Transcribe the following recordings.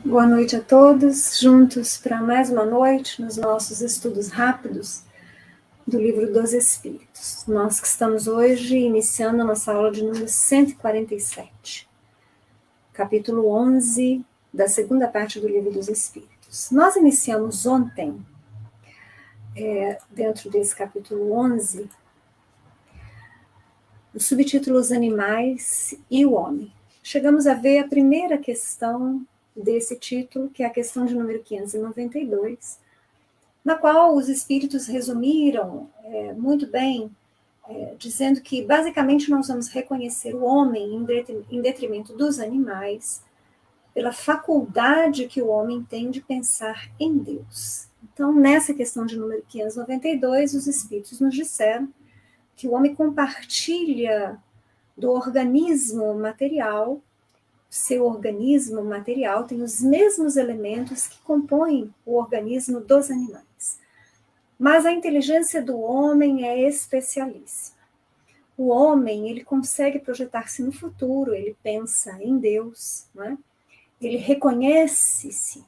Boa noite a todos, juntos para mais uma noite nos nossos estudos rápidos do Livro dos Espíritos. Nós que estamos hoje iniciando a nossa aula de número 147, capítulo 11 da segunda parte do Livro dos Espíritos. Nós iniciamos ontem, dentro desse capítulo 11, o subtítulo Os Animais e o Homem. Chegamos a ver a primeira questão desse título, que é a questão de número 592, na qual os espíritos resumiram muito bem, dizendo que basicamente nós vamos reconhecer o homem em detrimento dos animais, pela faculdade que o homem tem de pensar em Deus. Então, nessa questão de número 592, os espíritos nos disseram que o homem compartilha do organismo material. Seu organismo material tem os mesmos elementos que compõem o organismo dos animais. Mas a inteligência do homem é especialíssima. O homem, ele consegue projetar-se no futuro, ele pensa em Deus, não é? Ele reconhece-se,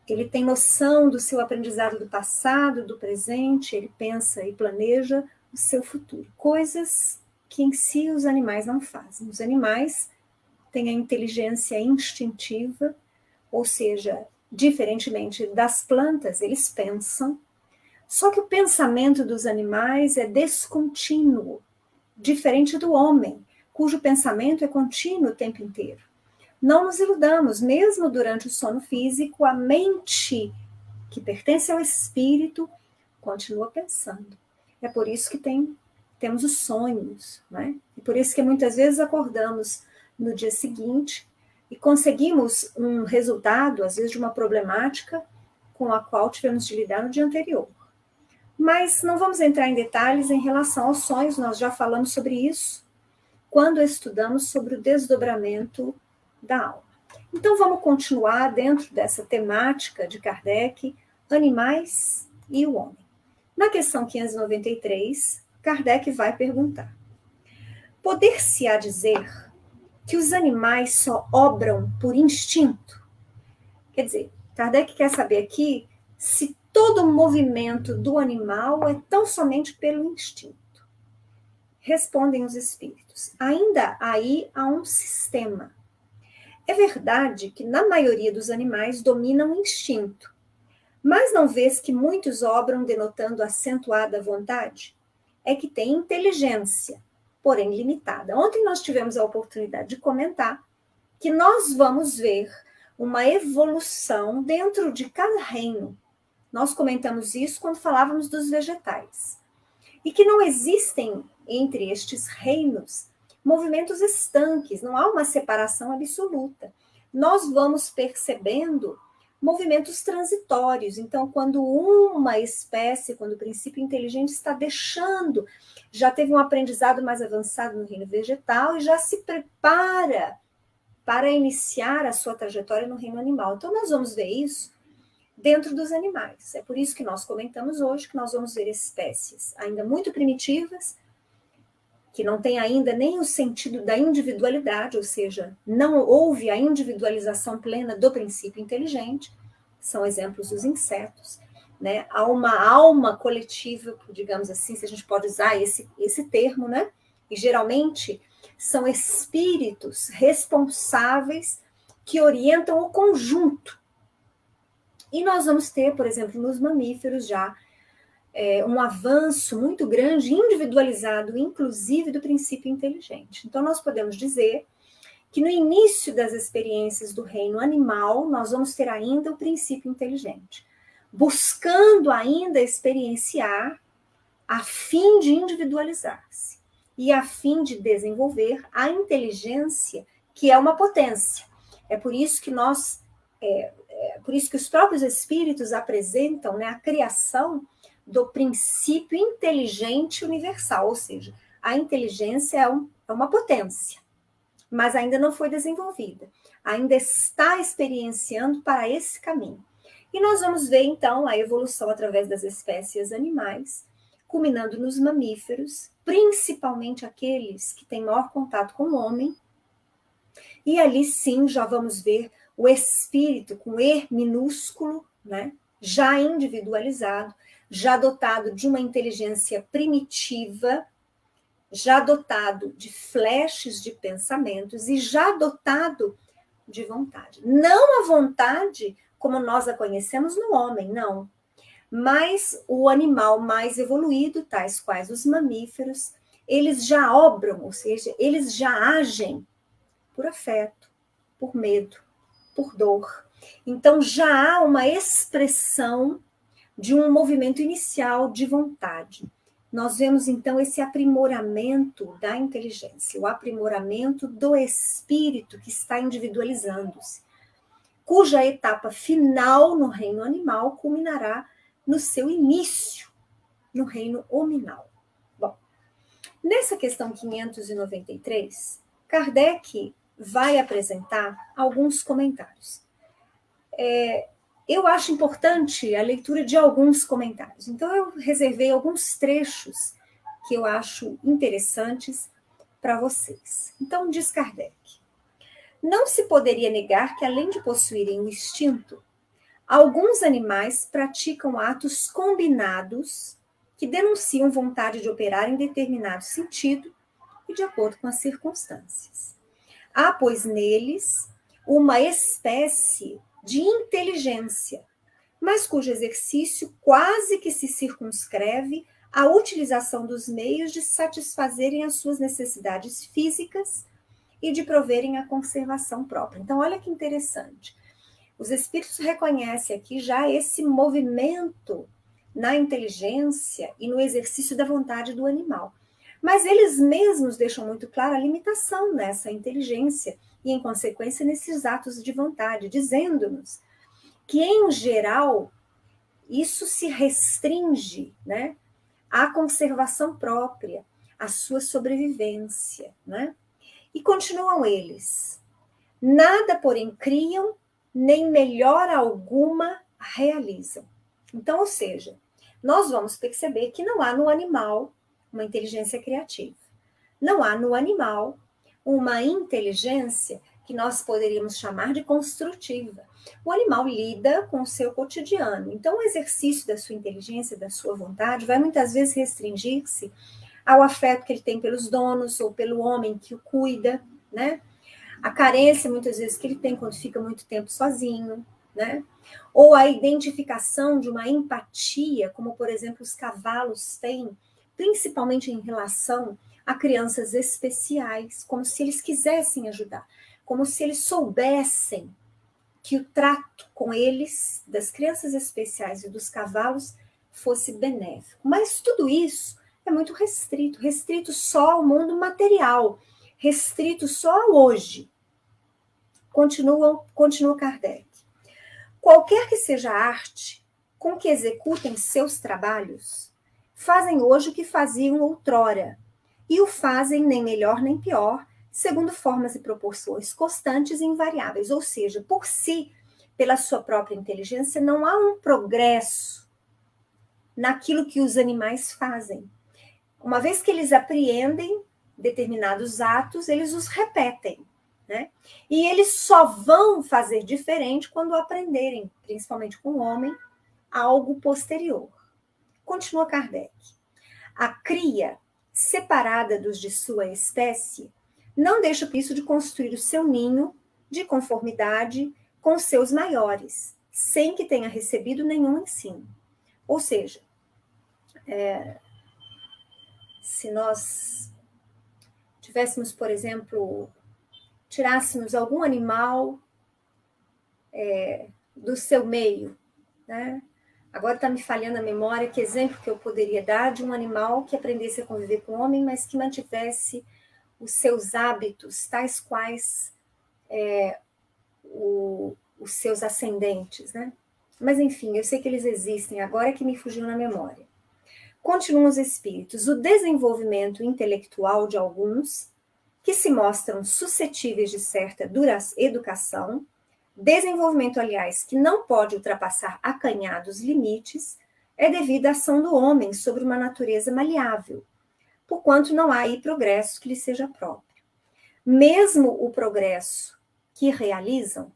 ele tem noção do seu aprendizado do passado, do presente, ele pensa e planeja o seu futuro. Coisas que em si os animais não fazem. Os animais têm a inteligência instintiva, ou seja, diferentemente das plantas, eles pensam. Só que o pensamento dos animais é descontínuo, diferente do homem, cujo pensamento é contínuo o tempo inteiro. Não nos iludamos, mesmo durante o sono físico, a mente que pertence ao espírito continua pensando. É por isso que temos os sonhos, né? E por isso que muitas vezes acordamos no dia seguinte e conseguimos um resultado, às vezes de uma problemática com a qual tivemos de lidar no dia anterior. Mas não vamos entrar em detalhes em relação aos sonhos, nós já falamos sobre isso quando estudamos sobre o desdobramento da alma. Então vamos continuar dentro dessa temática de Kardec, animais e o homem. Na questão 593, Kardec vai perguntar: poder-se-á dizer que os animais só obram por instinto? Quer dizer, Kardec quer saber aqui se todo o movimento do animal é tão somente pelo instinto. Respondem os espíritos: ainda aí há um sistema. É verdade que na maioria dos animais domina o instinto, mas não vês que muitos obram denotando acentuada vontade? É que tem inteligência, porém limitada. Ontem nós tivemos a oportunidade de comentar que nós vamos ver uma evolução dentro de cada reino. Nós comentamos isso quando falávamos dos vegetais. E que não existem entre estes reinos movimentos estanques, não há uma separação absoluta. Nós vamos percebendo movimentos transitórios. Então, quando uma espécie, quando o princípio inteligente está deixando, já teve um aprendizado mais avançado no reino vegetal e já se prepara para iniciar a sua trajetória no reino animal. Então, nós vamos ver isso dentro dos animais. É por isso que nós comentamos hoje que nós vamos ver espécies ainda muito primitivas, que não tem ainda nem o sentido da individualidade, ou seja, não houve a individualização plena do princípio inteligente, são exemplos dos insetos, né? Há uma alma coletiva, digamos assim, se a gente pode usar esse termo, né? E geralmente são espíritos responsáveis que orientam o conjunto. E nós vamos ter, por exemplo, nos mamíferos já um avanço muito grande, individualizado, inclusive do princípio inteligente. Então, nós podemos dizer que no início das experiências do reino animal, nós vamos ter ainda o princípio inteligente, buscando ainda experienciar a fim de individualizar-se e a fim de desenvolver a inteligência, que é uma potência. É por isso que por isso que os próprios espíritos apresentam, né, a criação do princípio inteligente universal, ou seja, a inteligência é uma potência, mas ainda não foi desenvolvida, ainda está experienciando para esse caminho. E nós vamos ver, então, a evolução através das espécies animais, culminando nos mamíferos, principalmente aqueles que têm maior contato com o homem, e ali sim já vamos ver o espírito com E minúsculo, né? Já individualizado, já dotado de uma inteligência primitiva, já dotado de flashes de pensamentos e já dotado de vontade. Não a vontade como nós a conhecemos no homem, não. Mas o animal mais evoluído, tais quais os mamíferos, eles já obram, ou seja, eles já agem por afeto, por medo, por dor. Então já há uma expressão de um movimento inicial de vontade. Nós vemos então esse aprimoramento da inteligência, o aprimoramento do espírito que está individualizando-se, cuja etapa final no reino animal culminará no seu início no reino hominal. Bom, nessa questão 593, Kardec vai apresentar alguns comentários. Eu acho importante a leitura de alguns comentários. Então, eu reservei alguns trechos que eu acho interessantes para vocês. Então, diz Kardec: não se poderia negar que, além de possuírem o instinto, alguns animais praticam atos combinados que denunciam vontade de operar em determinado sentido e de acordo com as circunstâncias. Há, pois, neles uma espécie de inteligência, mas cujo exercício quase que se circunscreve à utilização dos meios de satisfazerem as suas necessidades físicas e de proverem a conservação própria. Então, olha que interessante. Os espíritos reconhecem aqui já esse movimento na inteligência e no exercício da vontade do animal. Mas eles mesmos deixam muito clara a limitação nessa inteligência e, em consequência, nesses atos de vontade, dizendo-nos que, em geral, isso se restringe, né, à conservação própria, à sua sobrevivência, né? E continuam eles: nada, porém, criam, nem melhora alguma realizam. Então, ou seja, nós vamos perceber que não há no animal uma inteligência criativa. Não há no animal uma inteligência que nós poderíamos chamar de construtiva. O animal lida com o seu cotidiano. Então, o exercício da sua inteligência, da sua vontade, vai muitas vezes restringir-se ao afeto que ele tem pelos donos ou pelo homem que o cuida, né? A carência, muitas vezes, que ele tem quando fica muito tempo sozinho, né? Ou a identificação de uma empatia, como, por exemplo, os cavalos têm, principalmente em relação a crianças especiais, como se eles quisessem ajudar, como se eles soubessem que o trato com eles, das crianças especiais e dos cavalos, fosse benéfico. Mas tudo isso é muito restrito, restrito só ao mundo material, restrito só ao hoje. Continua Kardec. Qualquer que seja a arte com que executem seus trabalhos, fazem hoje o que faziam outrora, e o fazem nem melhor nem pior, segundo formas e proporções constantes e invariáveis. Ou seja, por si, pela sua própria inteligência, não há um progresso naquilo que os animais fazem. Uma vez que eles apreendem determinados atos, eles os repetem, né? E eles só vão fazer diferente quando aprenderem, principalmente com o homem, algo posterior. Continua Kardec. A cria, separada dos de sua espécie, não deixa por isso de construir o seu ninho de conformidade com seus maiores, sem que tenha recebido nenhum ensino. Ou seja, se nós tivéssemos, por exemplo, tirássemos algum animal do seu meio, né? Agora está me falhando a memória, que exemplo que eu poderia dar de um animal que aprendesse a conviver com o homem, mas que mantivesse os seus hábitos, tais quais os seus ascendentes, né? Mas, enfim, eu sei que eles existem, agora é que me fugiu na memória. Continuam os espíritos. O desenvolvimento intelectual de alguns, que se mostram suscetíveis de certa educação, desenvolvimento, aliás, que não pode ultrapassar acanhados limites, é devido à ação do homem sobre uma natureza maleável, porquanto não há aí progresso que lhe seja próprio. Mesmo o progresso que realizam,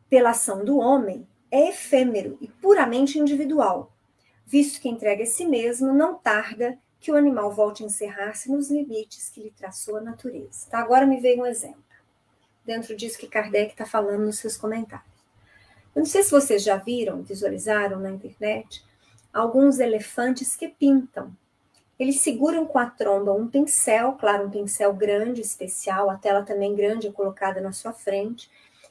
pela ação do homem, é efêmero e puramente individual, visto que entrega a si mesmo, não tarda que o animal volte a encerrar-se nos limites que lhe traçou a natureza. Tá? Agora me veio um exemplo, dentro disso que Kardec está falando nos seus comentários. Eu não sei se vocês já viram, visualizaram na internet, alguns elefantes que pintam. Eles seguram com a tromba um pincel, claro, um pincel grande, especial, a tela também grande é colocada na sua frente,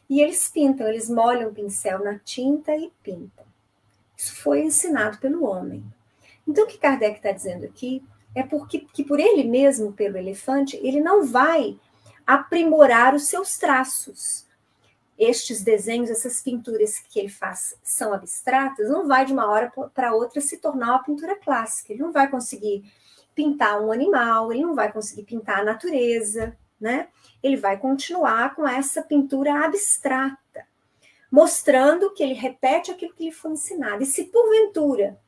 e eles pintam, eles molham o pincel na tinta e pintam. Isso foi ensinado pelo homem. Então, o que Kardec está dizendo aqui é que por ele mesmo, pelo elefante, ele não vai aprimorar os seus traços. Estes desenhos, essas pinturas que ele faz são abstratas, não vai de uma hora para outra se tornar uma pintura clássica. Ele não vai conseguir pintar um animal, ele não vai conseguir pintar a natureza, né? Ele vai continuar com essa pintura abstrata, mostrando que ele repete aquilo que lhe foi ensinado. E se porventura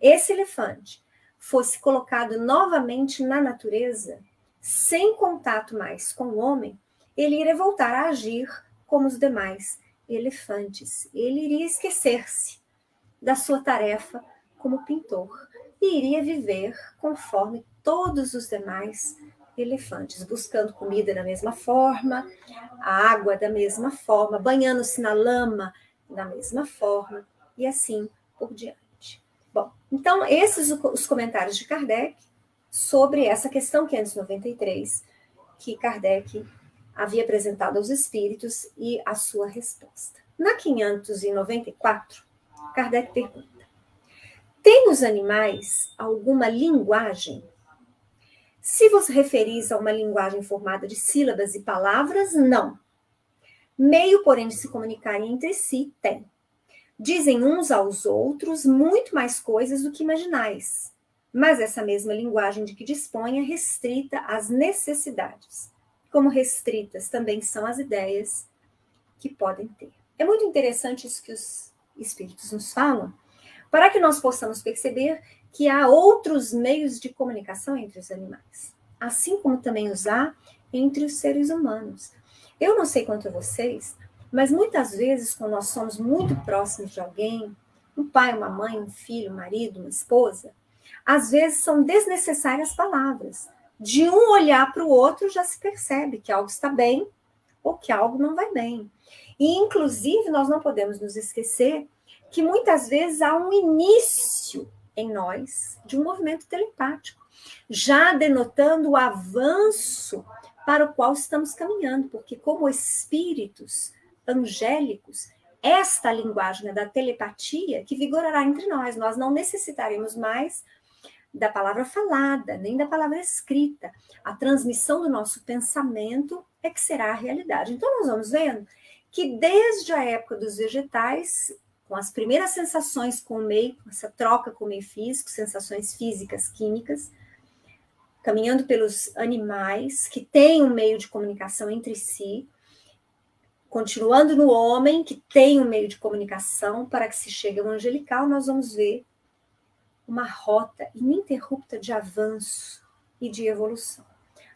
esse elefante fosse colocado novamente na natureza, sem contato mais com o homem, ele iria voltar a agir como os demais elefantes. Ele iria esquecer-se da sua tarefa como pintor e iria viver conforme todos os demais elefantes, buscando comida da mesma forma, a água da mesma forma, banhando-se na lama da mesma forma e assim por diante. Bom, então esses os comentários de Kardec sobre essa questão 593 que Kardec havia apresentado aos espíritos e a sua resposta. Na 594, Kardec pergunta: tem os animais alguma linguagem? Se vos referis a uma linguagem formada de sílabas e palavras, não. Meio, porém, de se comunicarem entre si, tem. Dizem uns aos outros muito mais coisas do que imaginais, mas essa mesma linguagem de que dispõe é restrita às necessidades, como restritas também são as ideias que podem ter. É muito interessante isso que os espíritos nos falam, para que nós possamos perceber que há outros meios de comunicação entre os animais, assim como também os há entre os seres humanos. Eu não sei quanto a vocês, mas muitas vezes, quando nós somos muito próximos de alguém, um pai, uma mãe, um filho, um marido, uma esposa, às vezes são desnecessárias palavras. De um olhar para o outro já se percebe que algo está bem ou que algo não vai bem. E, inclusive, nós não podemos nos esquecer que muitas vezes há um início em nós de um movimento telepático, já denotando o avanço para o qual estamos caminhando, porque como espíritos angélicos, esta linguagem da telepatia que vigorará entre nós. Nós não necessitaremos mais da palavra falada, nem da palavra escrita. A transmissão do nosso pensamento é que será a realidade. Então, nós vamos vendo que desde a época dos vegetais, com as primeiras sensações com o meio, com essa troca com o meio físico, sensações físicas, químicas, caminhando pelos animais, que têm um meio de comunicação entre si, continuando no homem, que tem um meio de comunicação, para que se chegue ao angelical, nós vamos ver uma rota ininterrupta de avanço e de evolução.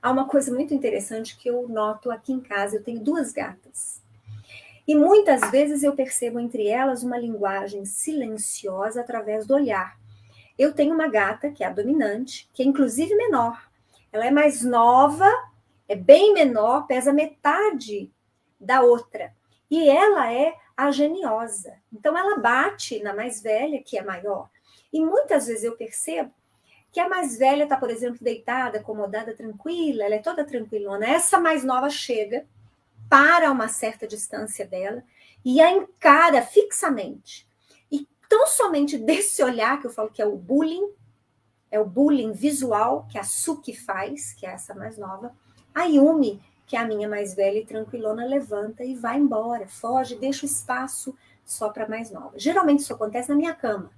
Há uma coisa muito interessante que eu noto aqui em casa, eu tenho 2 gatas. E muitas vezes eu percebo entre elas uma linguagem silenciosa através do olhar. Eu tenho uma gata, que é a dominante, que é inclusive menor. Ela é mais nova, é bem menor, pesa metade da outra. E ela é a geniosa. Então ela bate na mais velha, que é maior. E muitas vezes eu percebo que a mais velha está, por exemplo, deitada, acomodada, tranquila, ela é toda tranquilona. Essa mais nova chega, para uma certa distância dela e a encara fixamente. E tão somente desse olhar, que eu falo que é o bullying visual que a Suki faz, que é essa mais nova, a Yumi, que é a minha mais velha e tranquilona, levanta e vai embora, foge, deixa o espaço só para a mais nova. Geralmente isso acontece na minha cama.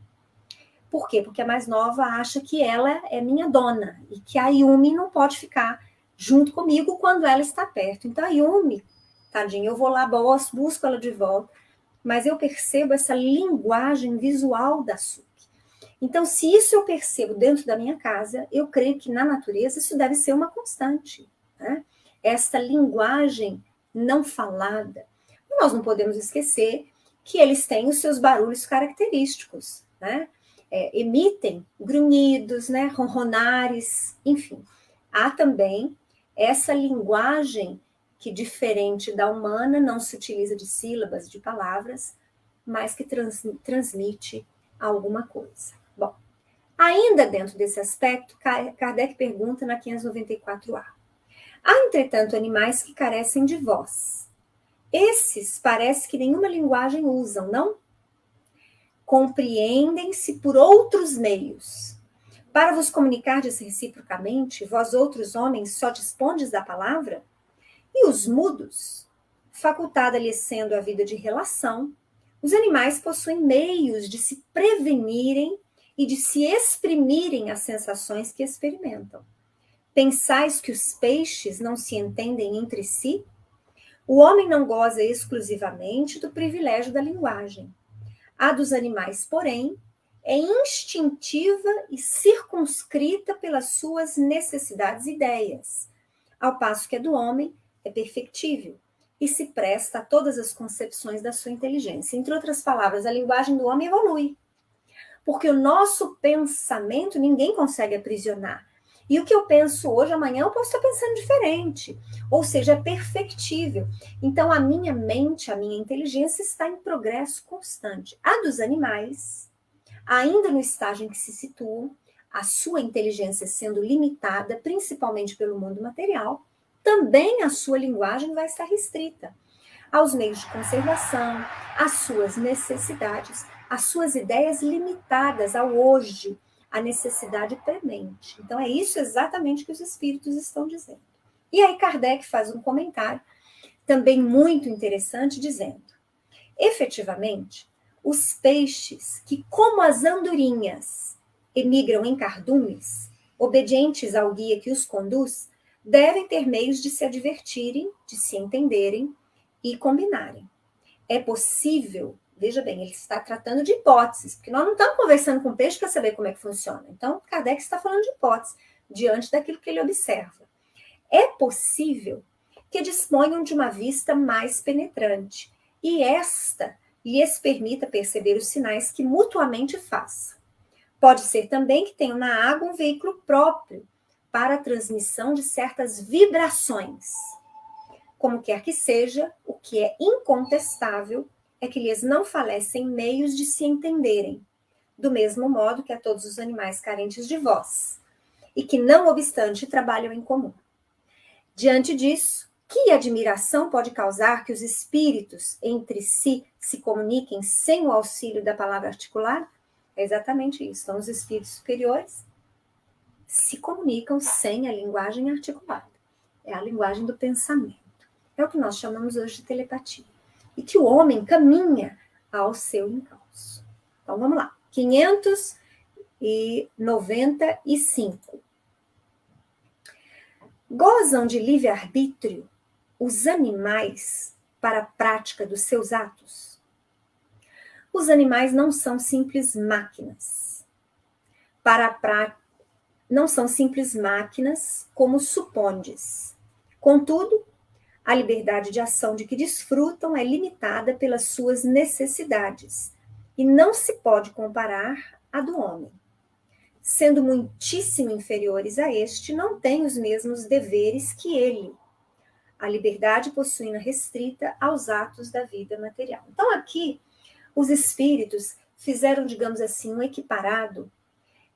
Por quê? Porque a mais nova acha que ela é minha dona e que a Yumi não pode ficar junto comigo quando ela está perto. Então a Yumi, tadinha, eu vou lá, busco ela de volta, mas eu percebo essa linguagem visual da Suki. Então, se isso eu percebo dentro da minha casa, eu creio que na natureza isso deve ser uma constante, né? Esta linguagem não falada. E nós não podemos esquecer que eles têm os seus barulhos característicos, né? Emitem grunhidos, né? Ronronares, enfim. Há também essa linguagem que, diferente da humana, não se utiliza de sílabas, de palavras, mas que transmite alguma coisa. Bom, ainda dentro desse aspecto, Kardec pergunta na 594A. Há, entretanto, animais que carecem de voz. Esses parece que nenhuma linguagem usam, não? Compreendem-se por outros meios. Para vos comunicardes reciprocamente, vós outros homens só dispondes da palavra? E os mudos? Facultada-lhes sendo a vida de relação, os animais possuem meios de se prevenirem e de se exprimirem as sensações que experimentam. Pensais que os peixes não se entendem entre si? O homem não goza exclusivamente do privilégio da linguagem. A dos animais, porém, é instintiva e circunscrita pelas suas necessidades e ideias, ao passo que a do homem é perfectível e se presta a todas as concepções da sua inteligência. Entre outras palavras, a linguagem do homem evolui, porque o nosso pensamento ninguém consegue aprisionar. E o que eu penso hoje, amanhã eu posso estar pensando diferente. Ou seja, é perfectível. Então, a minha mente, a minha inteligência está em progresso constante. A dos animais, ainda no estágio em que se situam, a sua inteligência sendo limitada, principalmente pelo mundo material, também a sua linguagem vai estar restrita aos meios de conservação, às suas necessidades, às suas ideias limitadas ao hoje, à necessidade premente. Então, é isso exatamente que os espíritos estão dizendo. E aí Kardec faz um comentário também muito interessante, dizendo: efetivamente, os peixes que, como as andorinhas, emigram em cardumes, obedientes ao guia que os conduz, devem ter meios de se advertirem, de se entenderem e combinarem. É possível, veja bem, ele está tratando de hipóteses, porque nós não estamos conversando com o peixe para saber como é que funciona. Então, Kardec está falando de hipóteses, diante daquilo que ele observa. É possível que disponham de uma vista mais penetrante, e esta lhes permita perceber os sinais que mutuamente façam. Pode ser também que tenham na água um veículo próprio para a transmissão de certas vibrações. Como quer que seja, o que é incontestável é que lhes não falecem meios de se entenderem, do mesmo modo que a todos os animais carentes de voz, e que, não obstante, trabalham em comum. Diante disso, que admiração pode causar que os espíritos entre si se comuniquem sem o auxílio da palavra articulada? É exatamente isso. Então, os espíritos superiores se comunicam sem a linguagem articulada. É a linguagem do pensamento. É o que nós chamamos hoje de telepatia. E que o homem caminha ao seu encalço. Então, vamos lá. 595. Gozam de livre-arbítrio os animais para a prática dos seus atos? Os animais não são simples máquinas. Não são simples máquinas como supondes. Contudo, a liberdade de ação de que desfrutam é limitada pelas suas necessidades e não se pode comparar à do homem. Sendo muitíssimo inferiores a este, não têm os mesmos deveres que ele. A liberdade possuída restrita aos atos da vida material. Então, aqui, os espíritos fizeram, digamos assim, um equiparado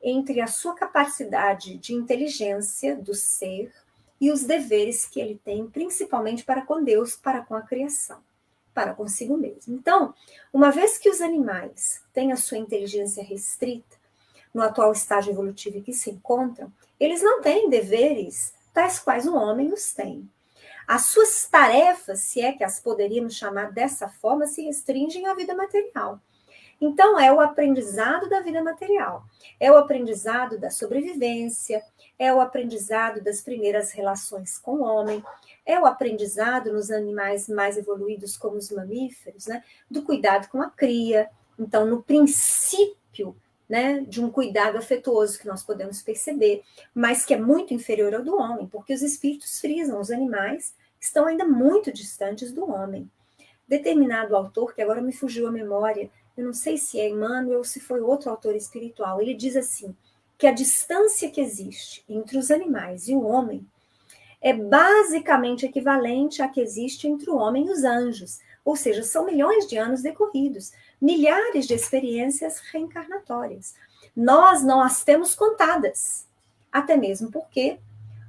entre a sua capacidade de inteligência do ser e os deveres que ele tem, principalmente para com Deus, para com a criação, para consigo mesmo. Então, uma vez que os animais têm a sua inteligência restrita, no atual estágio evolutivo em que se encontram, eles não têm deveres tais quais o homem os tem. As suas tarefas, se é que as poderíamos chamar dessa forma, se restringem à vida material. Então, é o aprendizado da vida material, é o aprendizado da sobrevivência, é o aprendizado das primeiras relações com o homem, é o aprendizado nos animais mais evoluídos, como os mamíferos, né, do cuidado com a cria. Então, no princípio, né, de um cuidado afetuoso que nós podemos perceber, mas que é muito inferior ao do homem, porque os espíritos frisam, os animais estão ainda muito distantes do homem. determinado autor, que agora me fugiu a memória, eu não sei se é Emmanuel ou se foi outro autor espiritual, ele diz assim, que a distância que existe entre os animais e o homem é basicamente equivalente à que existe entre o homem e os anjos, ou seja, são milhões de anos decorridos, milhares de experiências reencarnatórias. Nós não as temos contadas, até mesmo porque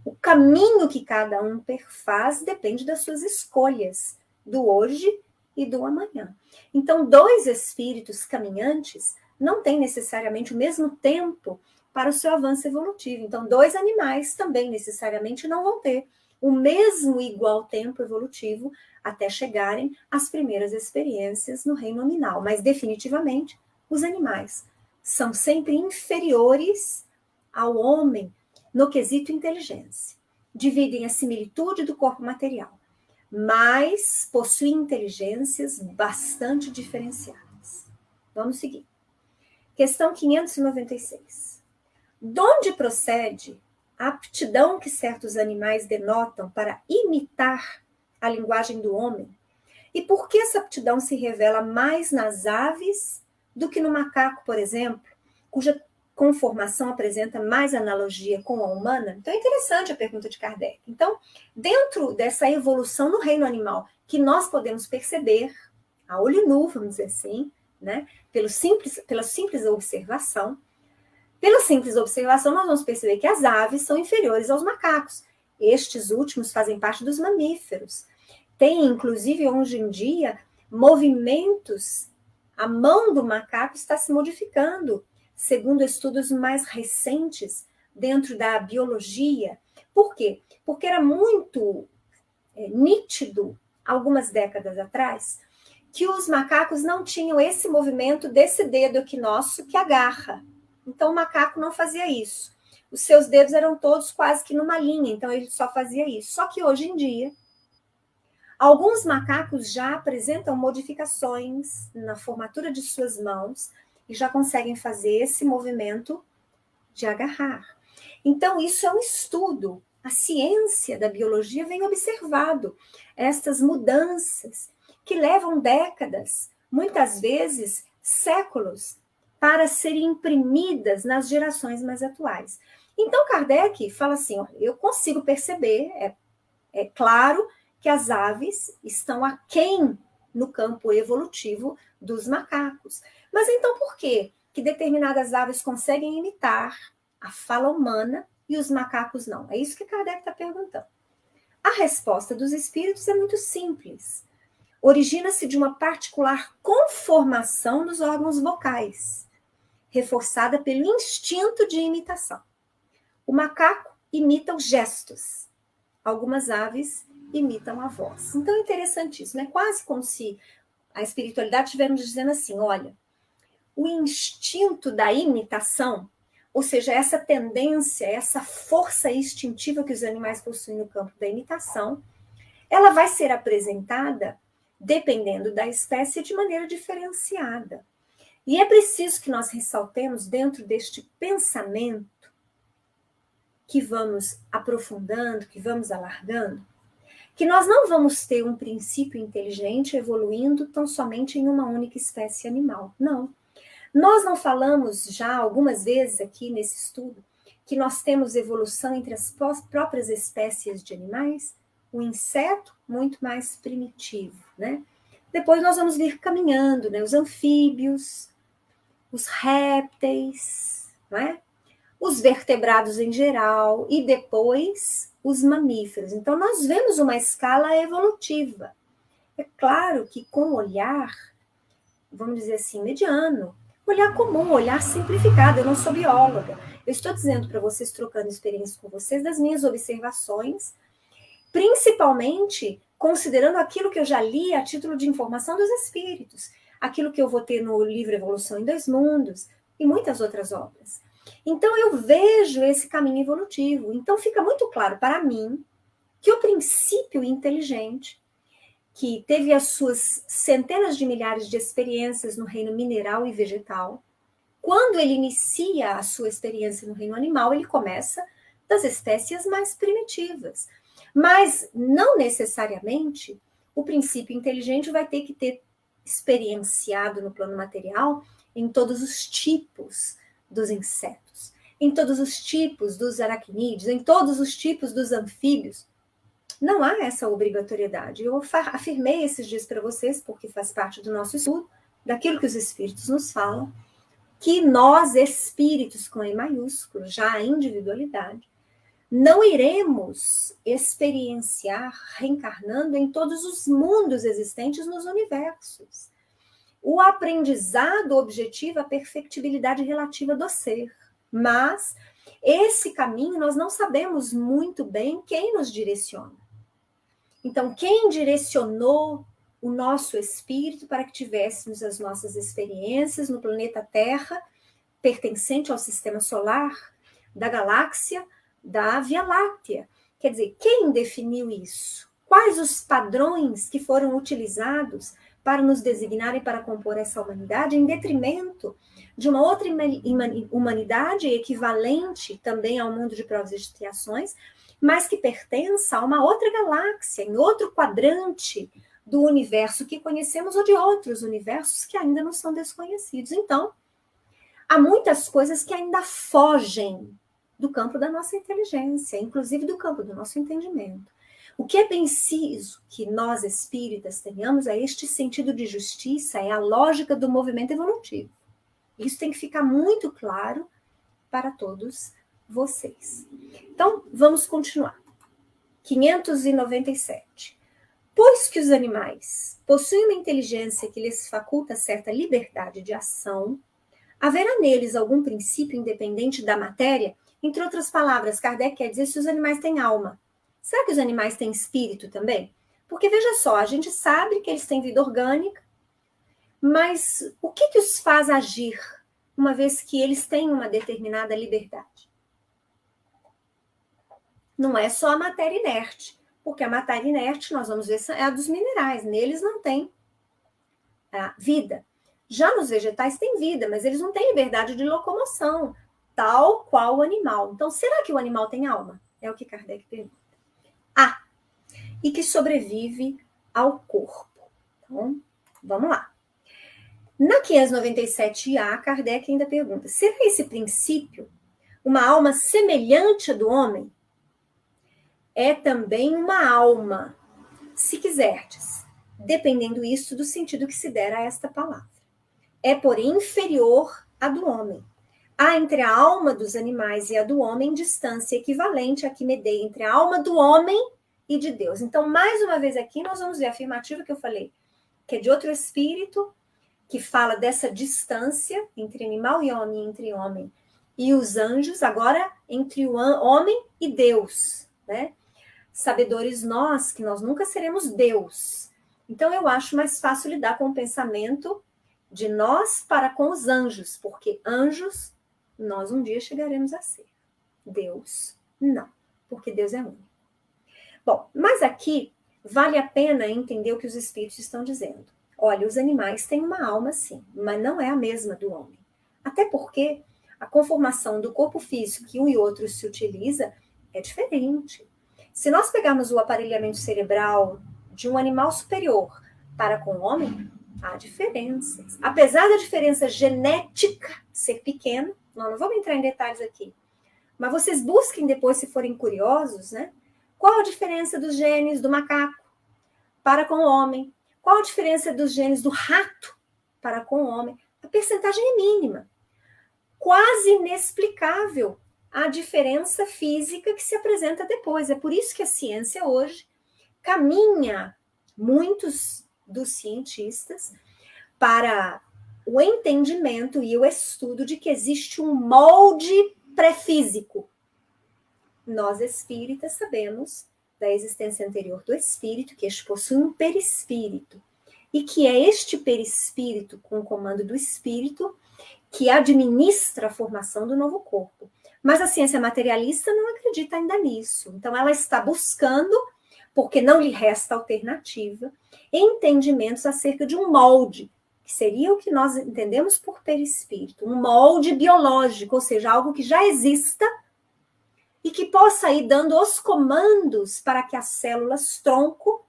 o caminho que cada um perfaz depende das suas escolhas, do hoje e do amanhã. Então, dois espíritos caminhantes não têm necessariamente o mesmo tempo para o seu avanço evolutivo. Então, dois animais também necessariamente não vão ter o mesmo igual tempo evolutivo até chegarem às primeiras experiências no reino nominal. Mas, definitivamente, os animais são sempre inferiores ao homem no quesito inteligência. Dividem a similitude do corpo material, mas possuem inteligências bastante diferenciadas. Vamos seguir. Questão 596. De onde procede a aptidão que certos animais denotam para imitar a linguagem do homem? E por que essa aptidão se revela mais nas aves do que no macaco, por exemplo, cuja conformação apresenta mais analogia com a humana? Então é interessante a pergunta de Kardec. Então, dentro dessa evolução no reino animal, que nós podemos perceber, a olho nu, vamos dizer assim, né, pela simples observação, nós vamos perceber que as aves são inferiores aos macacos. Estes últimos fazem parte dos mamíferos. Tem, inclusive, hoje em dia, movimentos. A mão do macaco está se modificando, segundo estudos mais recentes dentro da biologia. Por quê? Porque era muito nítido, algumas décadas atrás, que os macacos não tinham esse movimento desse dedo aqui nosso que agarra. Então, o macaco não fazia isso. Os seus dedos eram todos quase que numa linha, então ele só fazia isso. Só que hoje em dia, alguns macacos já apresentam modificações na formatura de suas mãos e já conseguem fazer esse movimento de agarrar. Então, isso é um estudo. A ciência da biologia vem observado estas mudanças que levam décadas, muitas vezes séculos, para serem imprimidas nas gerações mais atuais. Então, Kardec fala assim, ó, eu consigo perceber, é claro que as aves estão aquém no campo evolutivo dos macacos. Mas então por quê que determinadas aves conseguem imitar a fala humana e os macacos não? É isso que Kardec está perguntando. A resposta dos espíritos é muito simples. Origina-se de uma particular conformação dos órgãos vocais, reforçada pelo instinto de imitação. O macaco imita os gestos. Algumas aves imitam a voz. Então é interessantíssimo. É quase como se a espiritualidade estivesse nos dizendo assim, olha, o instinto da imitação, ou seja, essa tendência, essa força instintiva que os animais possuem no campo da imitação, ela vai ser apresentada, dependendo da espécie, de maneira diferenciada. E é preciso que nós ressaltemos dentro deste pensamento que vamos aprofundando, que vamos alargando, que nós não vamos ter um princípio inteligente evoluindo tão somente em uma única espécie animal. Não. Nós não falamos já algumas vezes aqui nesse estudo que nós temos evolução entre as próprias espécies de animais, o inseto muito mais primitivo, né? Depois nós vamos vir caminhando, né? Os anfíbios, os répteis, né? Os vertebrados em geral e depois os mamíferos. Então, nós vemos uma escala evolutiva. É claro que com o olhar, vamos dizer assim, mediano, olhar comum, olhar simplificado. Eu não sou bióloga. Eu estou dizendo para vocês, trocando experiência com vocês, das minhas observações, principalmente considerando aquilo que eu já li a título de informação dos espíritos, aquilo que eu vou ter no livro Evolução em Dois Mundos e muitas outras obras. Então, eu vejo esse caminho evolutivo. Então, fica muito claro para mim que o princípio inteligente, que teve as suas centenas de milhares de experiências no reino mineral e vegetal, quando ele inicia a sua experiência no reino animal, ele começa das espécies mais primitivas. Mas, não necessariamente, o princípio inteligente vai ter que ter experienciado no plano material em todos os tipos dos insetos, em todos os tipos dos aracnídeos, em todos os tipos dos anfíbios. Não há essa obrigatoriedade. Eu afirmei esses dias para vocês, porque faz parte do nosso estudo, daquilo que os espíritos nos falam, que nós, espíritos com E maiúsculo, já a individualidade, não iremos experienciar reencarnando em todos os mundos existentes nos universos. O aprendizado objetiva a perfectibilidade relativa do ser. Mas esse caminho nós não sabemos muito bem quem nos direciona. Então, quem direcionou o nosso espírito para que tivéssemos as nossas experiências no planeta Terra, pertencente ao sistema solar, da galáxia, da Via Láctea? Quer dizer, quem definiu isso? Quais os padrões que foram utilizados para nos designarem para compor essa humanidade em detrimento de uma outra humanidade equivalente também ao mundo de provas e expiações, mas que pertença a uma outra galáxia, em outro quadrante do universo que conhecemos ou de outros universos que ainda não são desconhecidos. Então, há muitas coisas que ainda fogem do campo da nossa inteligência, inclusive do campo do nosso entendimento. O que é preciso que nós espíritas tenhamos é este sentido de justiça, é a lógica do movimento evolutivo. Isso tem que ficar muito claro para todos vocês. Então, vamos continuar. 597. Pois que os animais possuem uma inteligência que lhes faculta certa liberdade de ação, haverá neles algum princípio independente da matéria? Entre outras palavras, Kardec quer dizer se os animais têm alma. Será que os animais têm espírito também? Porque, veja só, a gente sabe que eles têm vida orgânica, mas o que os faz agir, uma vez que eles têm uma determinada liberdade? Não é só a matéria inerte, porque a matéria inerte, nós vamos ver, é a dos minerais, neles não tem vida. Já nos vegetais tem vida, mas eles não têm liberdade de locomoção, tal qual o animal. Então, será que o animal tem alma? É o que Kardec pergunta. E que sobrevive ao corpo. Então, vamos lá. Na 597A, Kardec ainda pergunta, será esse princípio uma alma semelhante à do homem? É também uma alma, se quiserdes, dependendo isso do sentido que se der a esta palavra. É, porém, inferior à do homem. Há entre a alma dos animais e a do homem distância equivalente à que medei entre a alma do homem e de Deus. Então, mais uma vez aqui, nós vamos ver a afirmativa que eu falei, que é de outro espírito, que fala dessa distância entre animal e homem, entre homem e os anjos, agora entre o homem e Deus, né? Sabedores nós, que nós nunca seremos Deus. Então, eu acho mais fácil lidar com o pensamento de nós para com os anjos, porque anjos nós um dia chegaremos a ser. Deus, não, porque Deus é único. Bom, mas aqui vale a pena entender o que os espíritos estão dizendo. Olha, os animais têm uma alma sim, mas não é a mesma do homem. Até porque a conformação do corpo físico que um e outro se utiliza é diferente. Se nós pegarmos o aparelhamento cerebral de um animal superior para com o homem, há diferenças. Apesar da diferença genética ser pequena, nós não vamos entrar em detalhes aqui, mas vocês busquem depois, se forem curiosos, né? Qual a diferença dos genes do macaco para com o homem? Qual a diferença dos genes do rato para com o homem? A percentagem é mínima. Quase inexplicável a diferença física que se apresenta depois. É por isso que a ciência hoje caminha, muitos dos cientistas, para o entendimento e o estudo de que existe um molde pré-físico. Nós espíritas sabemos da existência anterior do espírito, que este possui um perispírito, e que é este perispírito, com o comando do espírito, que administra a formação do novo corpo. Mas a ciência materialista não acredita ainda nisso. Então, ela está buscando, porque não lhe resta alternativa, entendimentos acerca de um molde, que seria o que nós entendemos por perispírito, um molde biológico, ou seja, algo que já exista e que possa ir dando os comandos para que as células tronco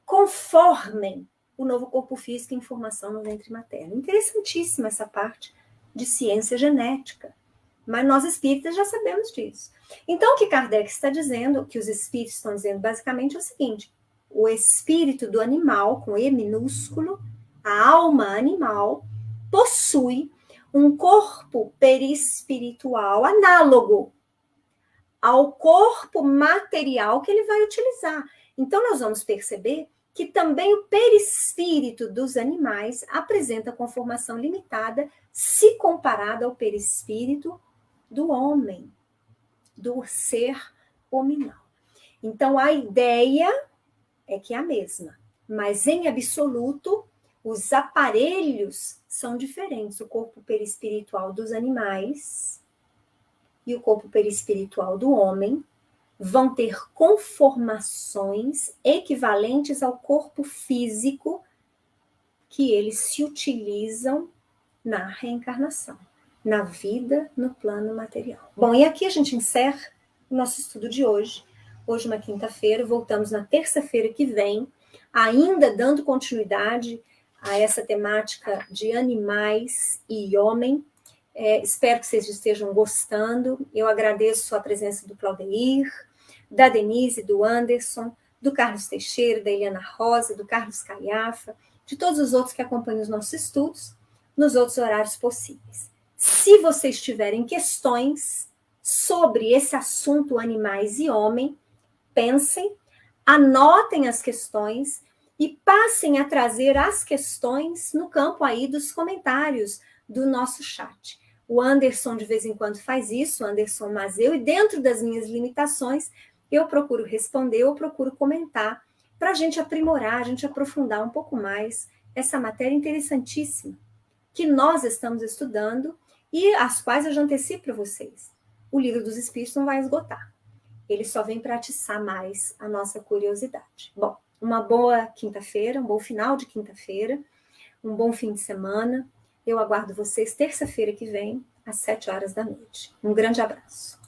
conformem o novo corpo físico em formação no ventre materno. Interessantíssima essa parte de ciência genética. Mas nós espíritas já sabemos disso. Então, o que Kardec está dizendo, o que os espíritos estão dizendo basicamente é o seguinte: o espírito do animal, com E minúsculo, a alma animal, possui um corpo perispiritual análogo ao corpo material que ele vai utilizar. Então, nós vamos perceber que também o perispírito dos animais apresenta conformação limitada se comparado ao perispírito do homem, do ser hominal. Então, a ideia é que é a mesma, mas em absoluto, os aparelhos são diferentes. O corpo perispiritual dos animais e o corpo perispiritual do homem vão ter conformações equivalentes ao corpo físico que eles se utilizam na reencarnação, na vida no plano material. Bom, e aqui a gente encerra o nosso estudo de hoje. Hoje, uma quinta-feira, voltamos na terça-feira que vem, ainda dando continuidade a essa temática de animais e homem. Espero que vocês estejam gostando. Eu agradeço a presença do Claudeir, da Denise, do Anderson, do Carlos Teixeira, da Eliana Rosa, do Carlos Caiafa, de todos os outros que acompanham os nossos estudos, nos outros horários possíveis. Se vocês tiverem questões sobre esse assunto animais e homem, pensem, anotem as questões e passem a trazer as questões no campo aí dos comentários do nosso chat. O Anderson de vez em quando faz isso, o Anderson Mazeu, e dentro das minhas limitações, eu procuro responder, eu procuro comentar, para a gente aprimorar, a gente aprofundar um pouco mais essa matéria interessantíssima que nós estamos estudando e as quais eu já antecipo para vocês. O Livro dos Espíritos não vai esgotar. Ele só vem para atiçar mais a nossa curiosidade. Bom, uma boa quinta-feira, um bom final de quinta-feira, um bom fim de semana. Eu aguardo vocês terça-feira que vem, às 7 horas da noite. Um grande abraço.